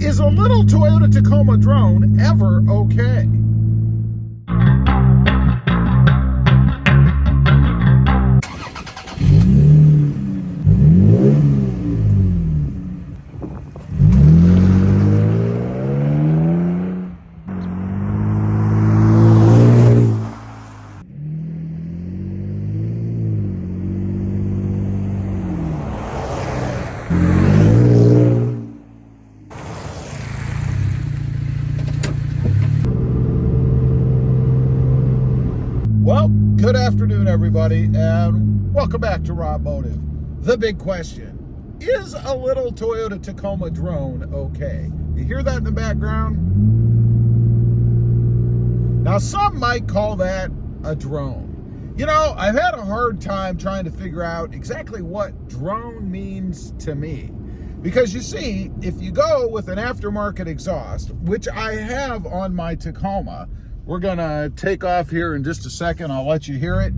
Is a little Toyota Tacoma drone ever okay? Well, good afternoon, everybody, and welcome back to Robmotive. The big question, is a little Toyota Tacoma drone okay? You hear that in the background? Now, some might call that a drone. You know, I've had a hard time trying to figure out exactly what drone means to me. Because you see, if you go with an aftermarket exhaust, which I have on my Tacoma, we're gonna take off here in just a second. I'll let you hear it.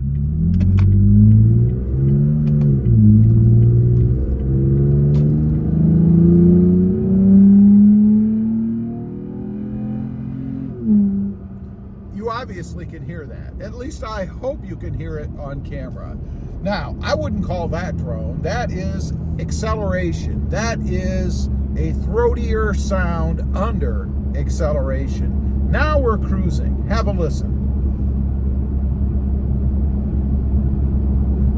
You obviously can hear that. At least I hope you can hear it on camera. Now, I wouldn't call that drone. That is acceleration. That is a throatier sound under acceleration. Now we're cruising. Have a listen.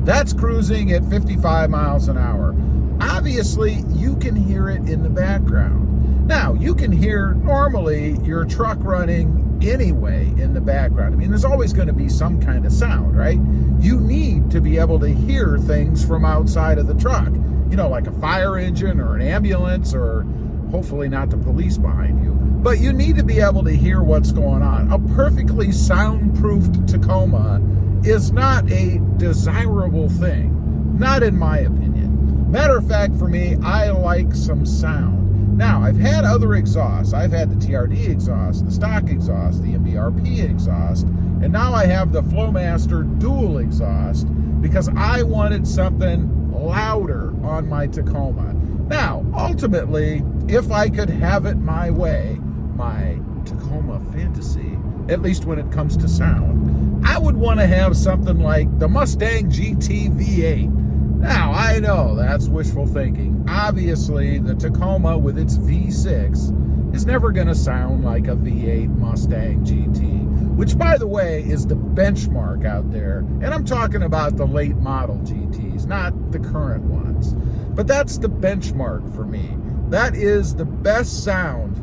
That's cruising at 55 miles an hour. Obviously, you can hear it in the background. Now, you can hear normally your truck running anyway in the background. I mean, there's always going to be some kind of sound, right? You need to be able to hear things from outside of the truck. You know, like a fire engine or an ambulance, or hopefully not the police behind you. But you need to be able to hear what's going on. A perfectly soundproofed Tacoma is not a desirable thing. Not in my opinion. Matter of fact, for me, I like some sound. Now, I've had other exhausts. I've had the TRD exhaust, the stock exhaust, the MBRP exhaust, and now I have the Flowmaster dual exhaust because I wanted something louder on my Tacoma. Now, ultimately, if I could have it my way, my Tacoma fantasy, at least when it comes to sound, I would want to have something like the Mustang GT V8. Now, I know that's wishful thinking. Obviously, the Tacoma with its V6 is never going to sound like a V8 Mustang GT, which, by the way, is the benchmark out there. And I'm talking about the late model GTs, not the current ones. But that's the benchmark for me. That is the best sound,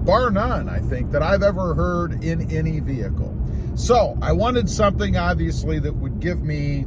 bar none, I think, that I've ever heard in any vehicle. So I wanted something, obviously, that would give me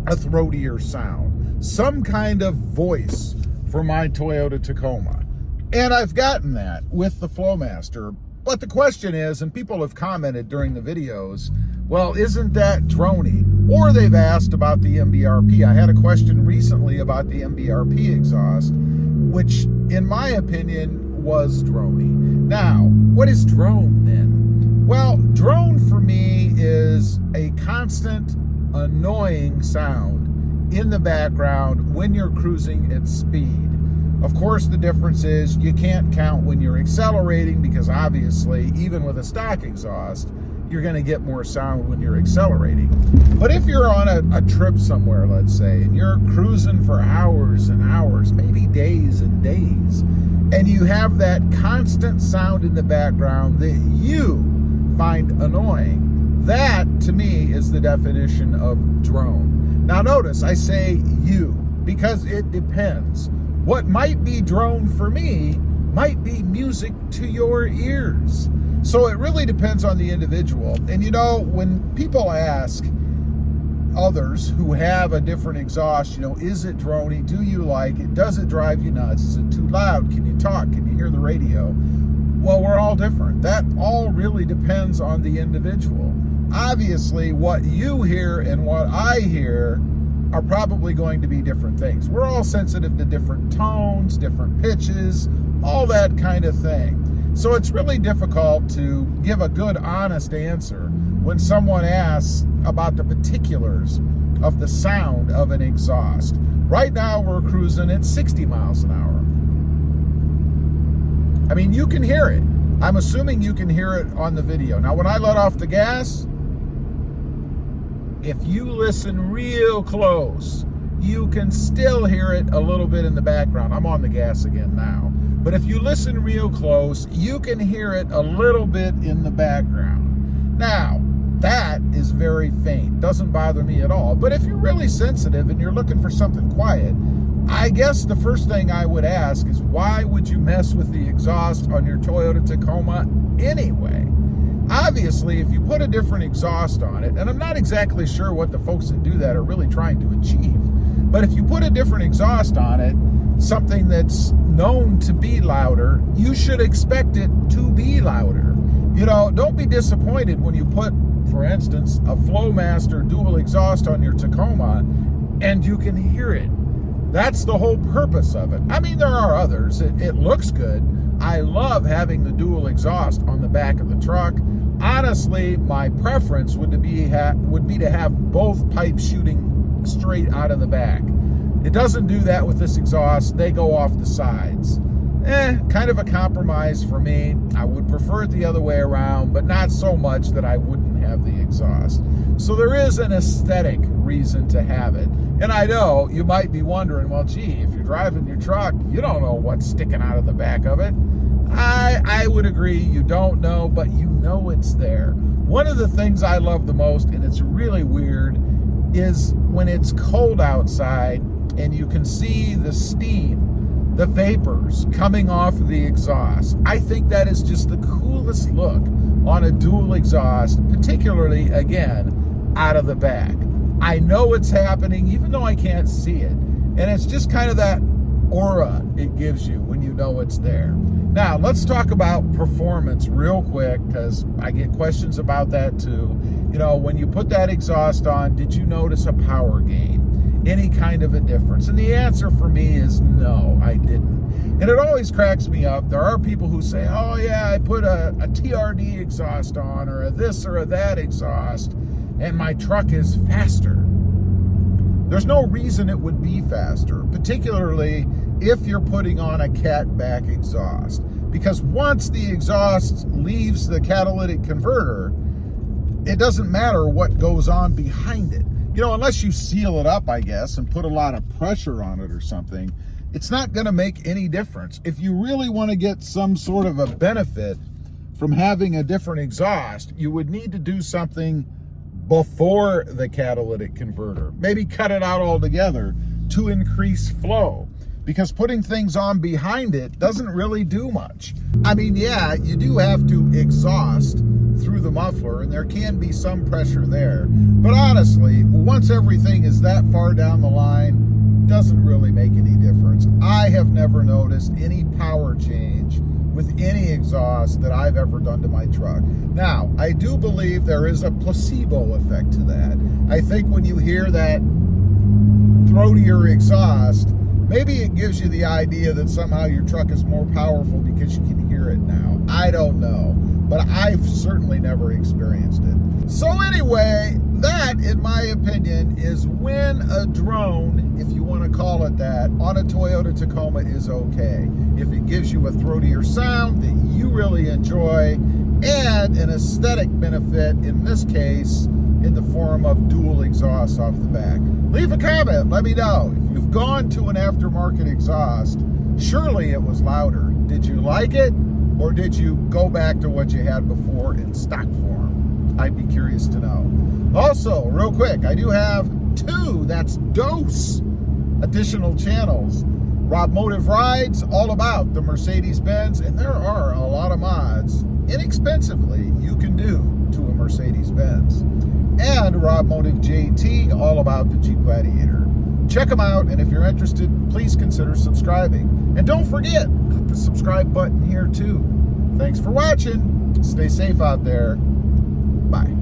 a throatier sound, some kind of voice for my Toyota Tacoma. And I've gotten that with the Flowmaster. But the question is, and people have commented during the videos, well, isn't that droney? Or they've asked about the MBRP. I had a question recently about the MBRP exhaust, which in my opinion was droney. Now, what is drone then? Well, drone for me is a constant, annoying sound in the background when you're cruising at speed. Of course, the difference is you can't count when you're accelerating because obviously, even with a stock exhaust, you're going to get more sound when you're accelerating. But if you're on a trip somewhere, let's say, and you're cruising for hours and hours, maybe days and days, and you have that constant sound in the background that you find annoying, that to me is the definition of drone. Now notice I say you because it depends. What might be drone for me might be music to your ears. So it really depends on the individual. And you know, when people ask others who have a different exhaust, you know, is it droney? Do you like it? Does it drive you nuts? Is it too loud? Can you talk? Can you hear the radio? Well, we're all different. That all really depends on the individual. Obviously, what you hear and what I hear are probably going to be different things. We're all sensitive to different tones, different pitches, all that kind of thing. So it's really difficult to give a good, honest answer when someone asks about the particulars of the sound of an exhaust. Right now we're cruising at 60 miles an hour. I mean, you can hear it. I'm assuming you can hear it on the video. Now, when I let off the gas, if you listen real close, you can still hear it a little bit in the background. I'm on the gas again now. But if you listen real close, you can hear it a little bit in the background. Now, that is very faint. Doesn't bother me at all. But if you're really sensitive and you're looking for something quiet, I guess the first thing I would ask is, why would you mess with the exhaust on your Toyota Tacoma anyway? Obviously, if you put a different exhaust on it, and I'm not exactly sure what the folks that do that are really trying to achieve, but if you put a different exhaust on it, something that's known to be louder, you should expect it to be louder. You know, don't be disappointed when you put, for instance, a Flowmaster dual exhaust on your Tacoma and you can hear it. That's the whole purpose of it. I mean, there are others. It looks good. I love having the dual exhaust on the back of the truck. Honestly, my preference would be to have both pipes shooting straight out of the back. It doesn't do that with this exhaust. They go off the sides. Kind of a compromise for me. I would prefer it the other way around, but not so much that I wouldn't have the exhaust. So there is an aesthetic reason to have it. And I know you might be wondering, well, gee, if you're driving your truck, you don't know what's sticking out of the back of it. I would agree, you don't know, but you know it's there. One of the things I love the most, and it's really weird, is when it's cold outside and you can see the steam, the vapors coming off of the exhaust. I think that is just the coolest look on a dual exhaust, particularly, again, out of the back. I know it's happening, even though I can't see it. And it's just kind of that aura it gives you when you know it's there. Now, let's talk about performance real quick, because I get questions about that too. You know, when you put that exhaust on, did you notice a power gain? Any kind of a difference? And the answer for me is no, I didn't. And it always cracks me up. There are people who say, oh yeah, I put a TRD exhaust on, or a this or a that exhaust, and my truck is faster. There's no reason it would be faster, particularly if you're putting on a catback exhaust. Because once the exhaust leaves the catalytic converter, it doesn't matter what goes on behind it. You know, unless you seal it up, I guess, and put a lot of pressure on it or something, it's not going to make any difference. If you really want to get some sort of a benefit from having a different exhaust, you would need to do something before the catalytic converter. Maybe cut it out altogether to increase flow, because putting things on behind it doesn't really do much. I mean, yeah, you do have to exhaust through the muffler, and there can be some pressure there. But honestly, once everything is that far down the line, it doesn't really make any difference. I have never noticed any power change with any exhaust that I've ever done to my truck. Now, I do believe there is a placebo effect to that. I think when you hear that throatier exhaust, maybe it gives you the idea that somehow your truck is more powerful because you can hear it now. I don't know, but I've certainly never experienced it. So anyway, that, in my opinion, is when a drone, if you want to call it that, on a Toyota Tacoma is okay. If it gives you a throatier sound that you really enjoy, and an aesthetic benefit, in this case, in the form of dual exhaust off the back. Leave a comment, let me know. If you've gone to an aftermarket exhaust, surely it was louder. Did you like it, or did you go back to what you had before in stock form? I'd be curious to know. Also, real quick, I do have dose additional channels. Robmotive Rides, all about the Mercedes-Benz, and there are a lot of mods, inexpensively, you can do to a Mercedes-Benz. And Robmotive JT, all about the Jeep Gladiator. Check them out, and if you're interested, please consider subscribing. And don't forget, click the subscribe button here too. Thanks for watching. Stay safe out there. Bye.